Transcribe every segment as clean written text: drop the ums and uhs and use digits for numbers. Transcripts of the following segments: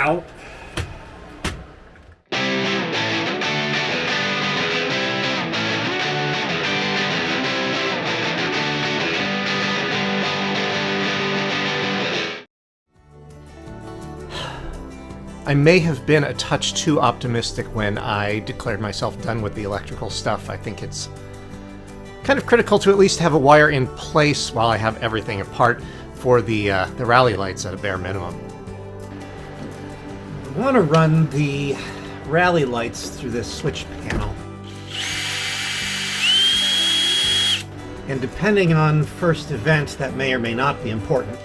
Ow. I may have been a touch too optimistic when I declared myself done with the electrical stuff. I think it's kind of critical to at least have a wire in place while I have everything apart for the rally lights at a bare minimum. I want to run the rally lights through this switch panel. And depending on first event, that may or may not be important.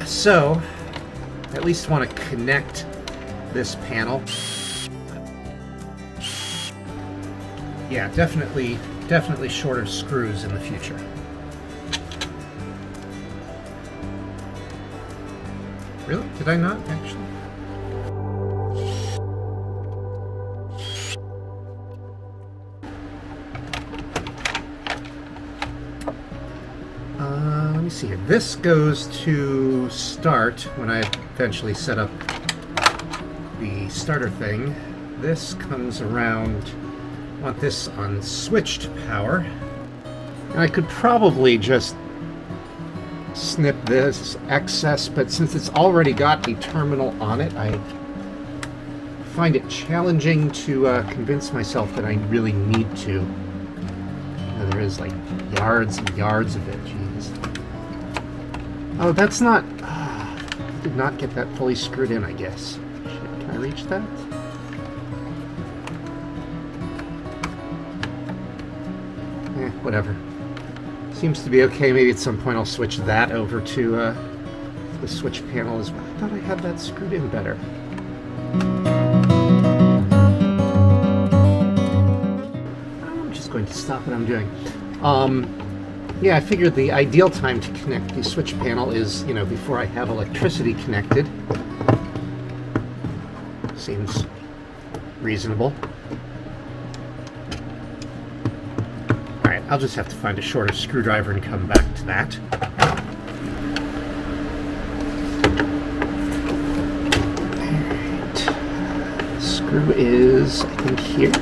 So, I at least want to connect this panel. Yeah, definitely shorter screws in the future. Really? Did I not actually? Let me see here. This goes to start when I eventually set up the starter thing. This comes around. I want this on switched power. And I could probably just snip this excess, but since it's already got a terminal on it, I find it challenging to convince myself that I really need to. You know, there is like yards and yards of it. Jeez. Oh, that's not... I did not get that fully screwed in, I guess. Shit, can I reach that? Whatever. Seems to be okay. Maybe at some point I'll switch that over to the switch panel as well. I thought I had that screwed in better. I'm just going to stop what I'm doing. Yeah, I figured the ideal time to connect the switch panel is, you know, before I have electricity connected. Seems reasonable. Alright, I'll just have to find a shorter screwdriver and come back to that. Alright. The screw is, I think, here.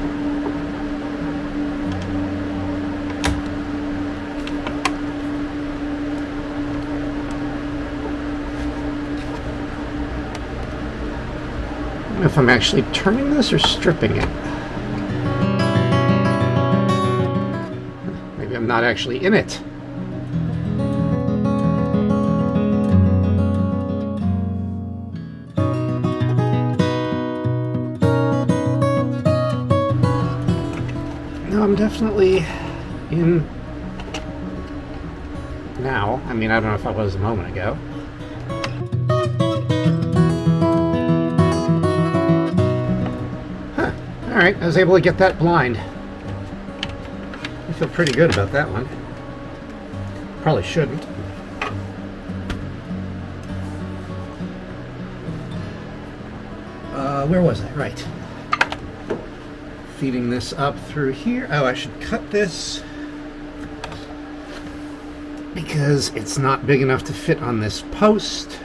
I don't know if I'm actually turning this or stripping it. Maybe I'm not actually in it. No, I'm definitely in now. I mean, I don't know if I was a moment ago. Alright, I was able to get that blind. I feel pretty good about that one. Probably shouldn't. Where was I? Right. Feeding this up through here. Oh, I should cut this because it's not big enough to fit on this post.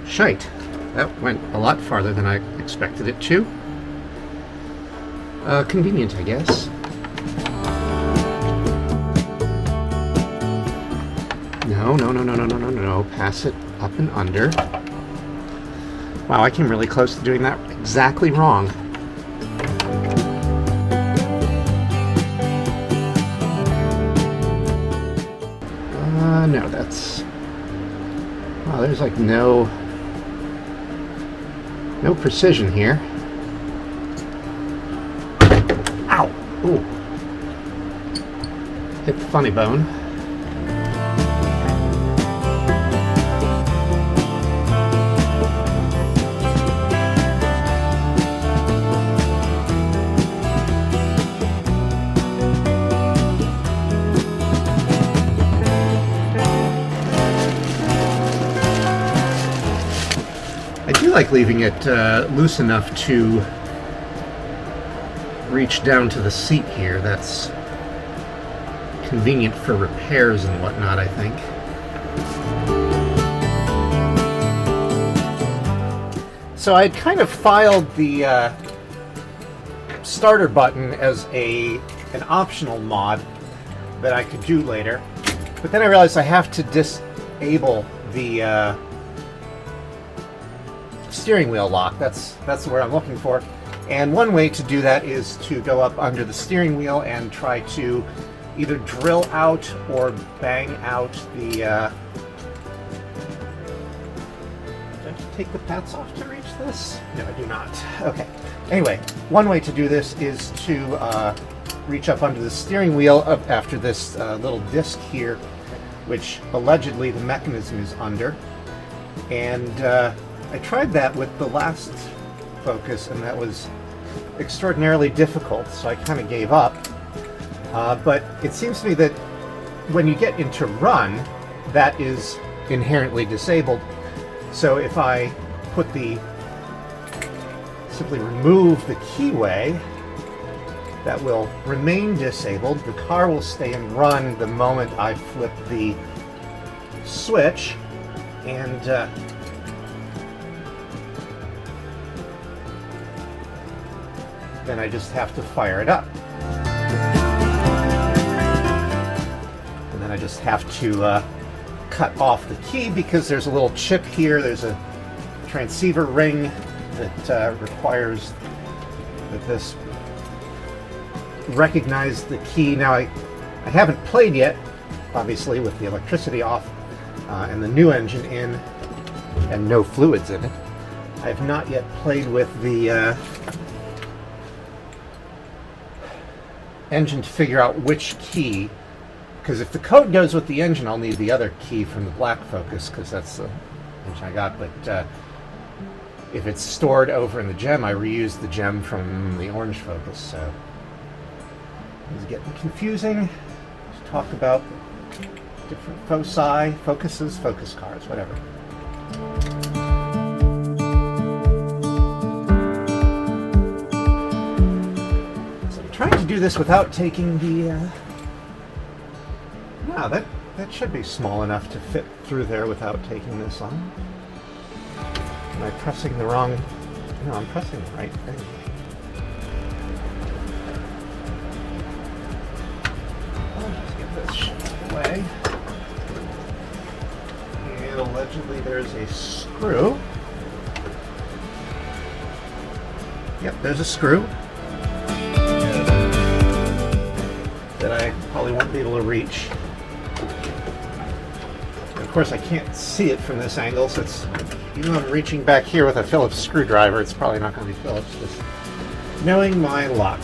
Shite. That went a lot farther than I expected it to. Convenient, I guess. No. Pass it up and under. Wow, I came really close to doing that exactly wrong. No, that's... Wow, there's like no precision here. Ow! Ooh. Hit the funny bone. I do like leaving it loose enough to reach down to the seat here. That's convenient for repairs and whatnot, I think. So I'd kind of filed the starter button as an optional mod that I could do later, but then I realized I have to disable the steering wheel lock. That's where I'm looking for. And one way to do that is to go up under the steering wheel and try to either drill out or bang out the... do I have to take the pads off to reach this? No, I do not. Okay. Anyway, one way to do this is to reach up under the steering wheel after this little disc here, which allegedly the mechanism is under. And I tried that with the last Focus, and that was extraordinarily difficult, so I kind of gave up. But it seems to me that when you get into run, that is inherently disabled. So if I simply remove the keyway, that will remain disabled. The car will stay in run the moment I flip the switch, and then I just have to fire it up. And then I just have to cut off the key because there's a little chip here. There's a transceiver ring that requires that this recognize the key. Now I haven't played yet, obviously, with the electricity off and the new engine in and no fluids in it. I have not yet played with the engine to figure out which key, because if the code goes with the engine, I'll need the other key from the black Focus, because that's the engine I got. But if it's stored over in the gem, I reuse the gem from the orange Focus. So it's getting confusing to talk about different foci, focuses, focus cars, whatever. Trying to do this without taking the no, that should be small enough to fit through there without taking this on. Am I pressing the wrong? No, I'm pressing the right thing. Let's get this shit away. And allegedly there's a screw. Yep, there's a screw that I probably won't be able to reach. And of course I can't see it from this angle, so it's, even though I'm reaching back here with a Phillips screwdriver, it's probably not going to be Phillips, just knowing my luck.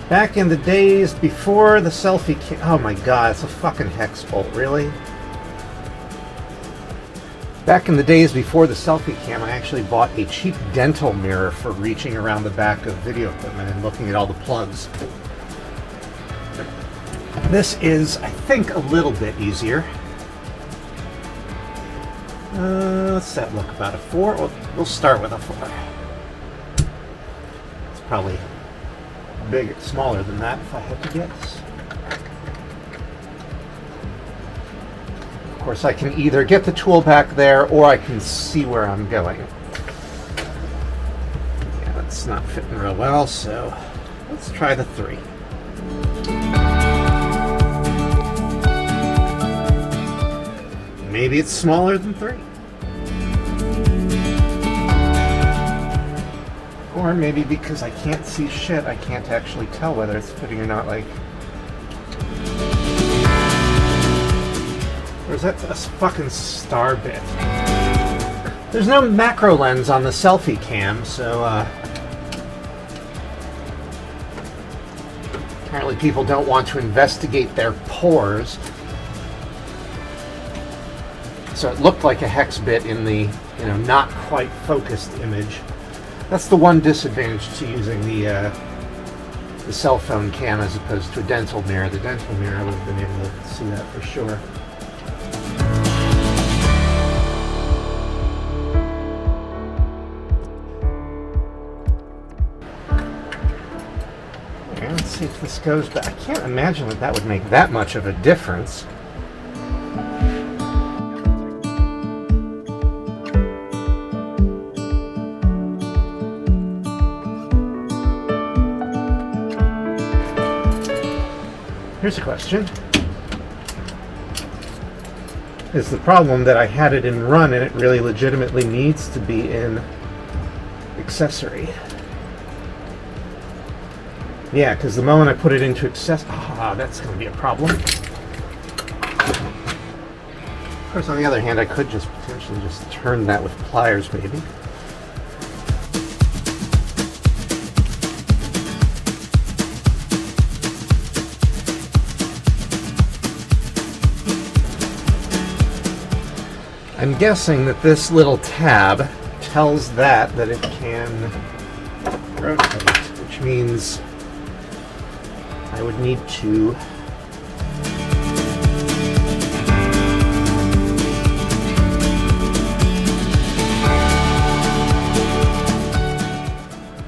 Back in the days before the selfie cam, oh my god, it's a fucking hex bolt, really? Back in the days before the selfie cam, I actually bought a cheap dental mirror for reaching around the back of video equipment and looking at all the plugs. This is, I think, a little bit easier. What's that look, about a 4? We'll start with a 4. It's probably smaller than that if I had to guess. Of course, I can either get the tool back there or I can see where I'm going. Yeah, that's not fitting real well, so let's try the 3. Maybe it's smaller than 3. Or maybe because I can't see shit, I can't actually tell whether it's fitting or not. Like, or is that a fucking star bit? There's no macro lens on the selfie cam, so apparently people don't want to investigate their pores. So it looked like a hex bit in the, not quite focused image. That's the one disadvantage to using the cell phone cam as opposed to a dental mirror. The dental mirror, I would have been able to see that for sure. see if this goes, but I can't imagine that that would make that much of a difference. Here's a question. Is the problem that I had it in run and it really legitimately needs to be in accessory? Yeah, because the moment I put it into that's going to be a problem. Of course, on the other hand, I could just potentially just turn that with pliers, maybe. I'm guessing that this little tab tells that it can rotate, which means I would need to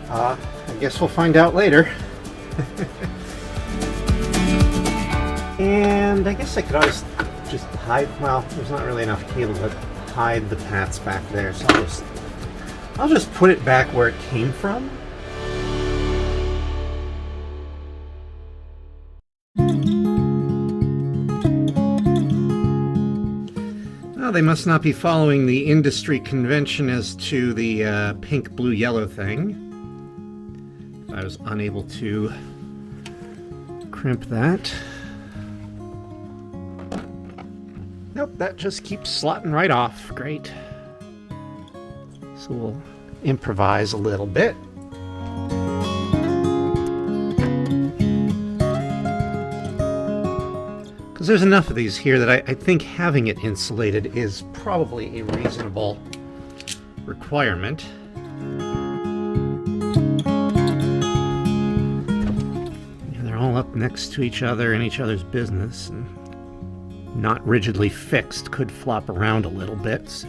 I guess we'll find out later. And I guess I could always just hide, well, there's not really enough cable to hide the paths back there, so I'll just put it back where it came from. Well, they must not be following the industry convention as to the pink, blue, yellow thing. I was unable to crimp that. Nope, that just keeps slotting right off. Great. So we'll improvise a little bit. Because there's enough of these here that I think having it insulated is probably a reasonable requirement. And they're all up next to each other in each other's business, and not rigidly fixed, could flop around a little bit. So.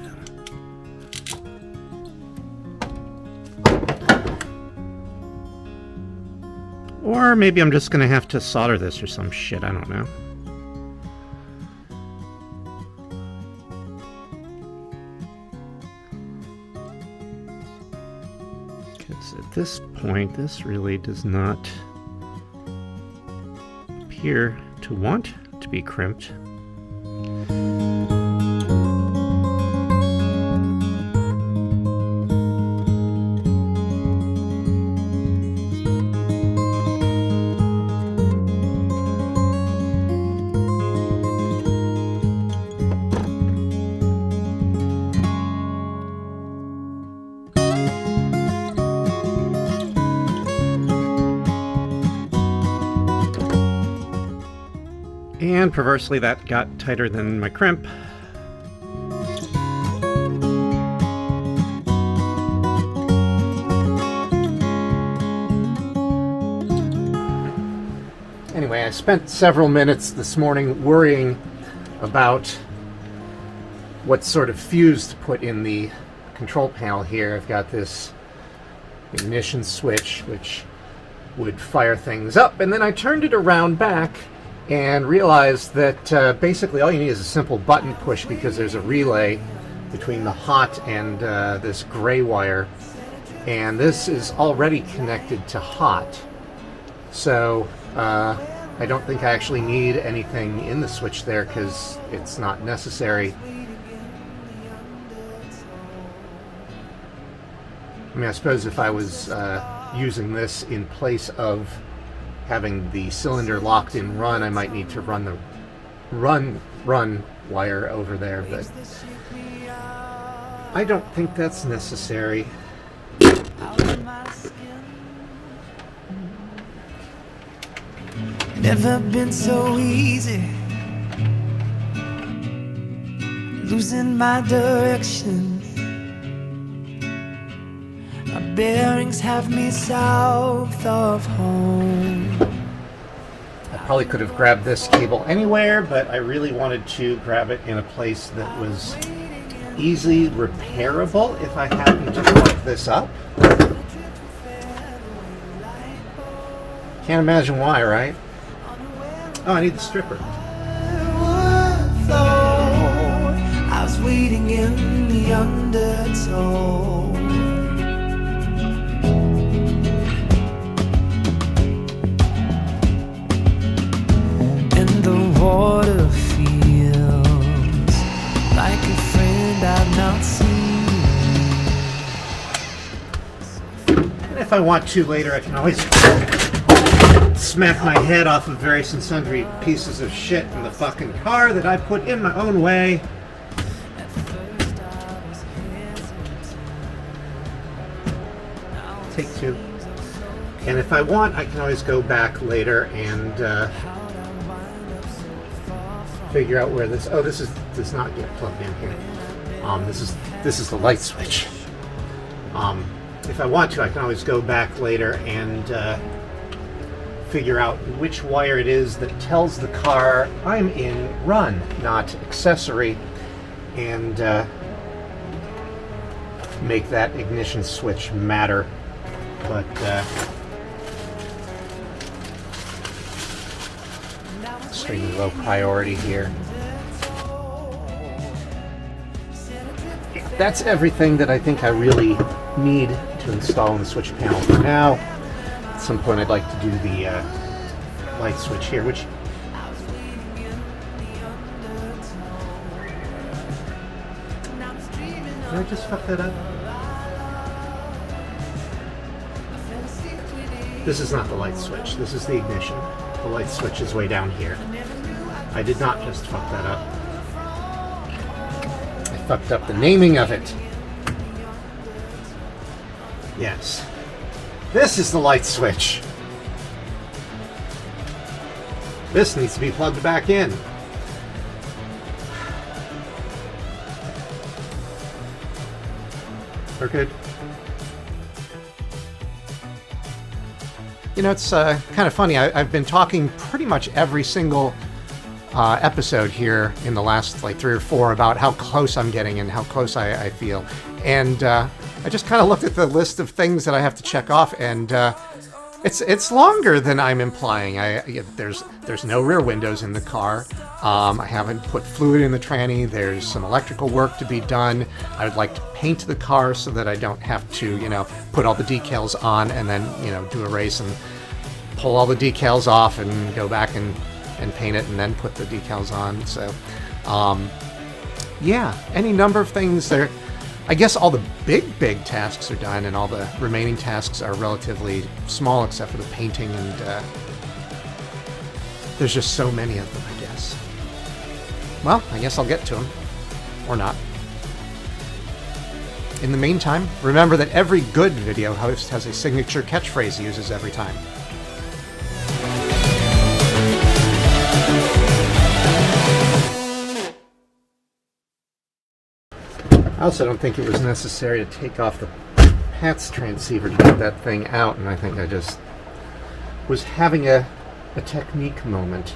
Or maybe I'm just going to have to solder this or some shit, I don't know. Because at this point, this really does not appear to want to be crimped. And perversely, that got tighter than my crimp. Anyway, I spent several minutes this morning worrying about what sort of fuse to put in the control panel here. I've got this ignition switch, which would fire things up, and then I turned it around back and realized that basically all you need is a simple button push, because there's a relay between the hot and this gray wire, and this is already connected to hot, so I don't think I actually need anything in the switch there because it's not necessary. I mean, I suppose if I was using this in place of having the cylinder locked in run, I might need to run the run wire over there, but I don't think that's necessary. Never been so easy, losing my direction. My bearings have me south of home. I probably could have grabbed this cable anywhere, but I really wanted to grab it in a place that was easily repairable if I happened to fuck this up. Can't imagine why, right? Oh, I need the stripper. I was waiting in the undertow. And the water feels like a friend I've not seen. And if I want to later, I can always smack my head off of various and sundry pieces of shit in the fucking car that I put in my own way. Take two. And if I want, I can always go back later and figure out where this. Oh, this does not get plugged in here. This is the light switch. If I want to, I can always go back later and figure out which wire it is that tells the car I'm in run, not accessory, and make that ignition switch matter. But extremely low priority here. That's everything that I think I really need to install in the switch panel for now. At some point I'd like to do the light switch here, which did I just fuck that up? This is not the light switch, this is the ignition. The light switch is way down here. I did not just fuck that up. I fucked up the naming of it. Yes. This is the light switch. This needs to be plugged back in. We're good. You know, it's kind of funny. I've been talking pretty much every single episode here in the last like 3 or 4 about how close I'm getting and how close I feel. And I just kind of looked at the list of things that I have to check off, and it's longer than I'm implying. There's no rear windows in the car. I haven't put fluid in the tranny. There's some electrical work to be done. I would like to paint the car so that I don't have to, put all the decals on and then, do a race and pull all the decals off and go back and paint it and then put the decals on. So, yeah, any number of things there. I guess all the big tasks are done, and all the remaining tasks are relatively small except for the painting, and there's just so many of them, I guess. Well, I guess I'll get to them. Or not. In the meantime, remember that every good video host has a signature catchphrase he uses every time. I also don't think it was necessary to take off the PATS transceiver to get that thing out, and I think I just was having a technique moment.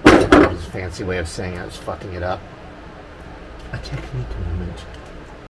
That was a fancy way of saying I was fucking it up. A technique moment.